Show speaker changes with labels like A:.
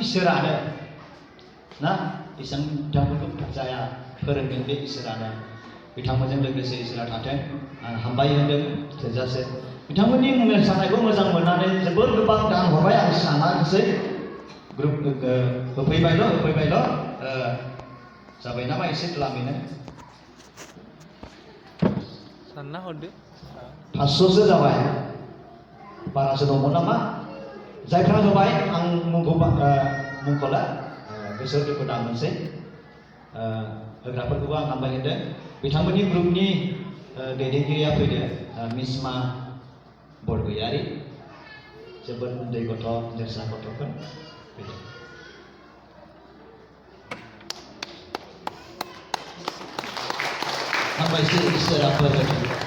A: इसोरानो ना इसां बिथांमोनखौ percaya फोरोंगोन बे इसोरानो बिथांमोनजों लोगोसे इसोरा थाथों हामबाय होनदों थोजासे बिथांमोननि मोसानायखौ मोजां मोननानै जोबोर गोबां दान हरबाय आं सानाखिसै ग्रुप होफैबायल' जाबाय नामा एसे द्लामैनो
B: सानना हरदो
A: 500सो जाबाय बारासो दंमोन नामा जायफ्रा होबाय आं मुंखौला गोसोआव दुखु दा मोनसै होग्राफोरखौबो आं हामबाय होदों बिथांमोननि ग्रुपनि दैदेनगिरिया फैदो मिसमा बरगयारि जोबोद उन्दै गथ' देरसा गथ'फोर फैदो हामबायसै इसोरा फोरोंदों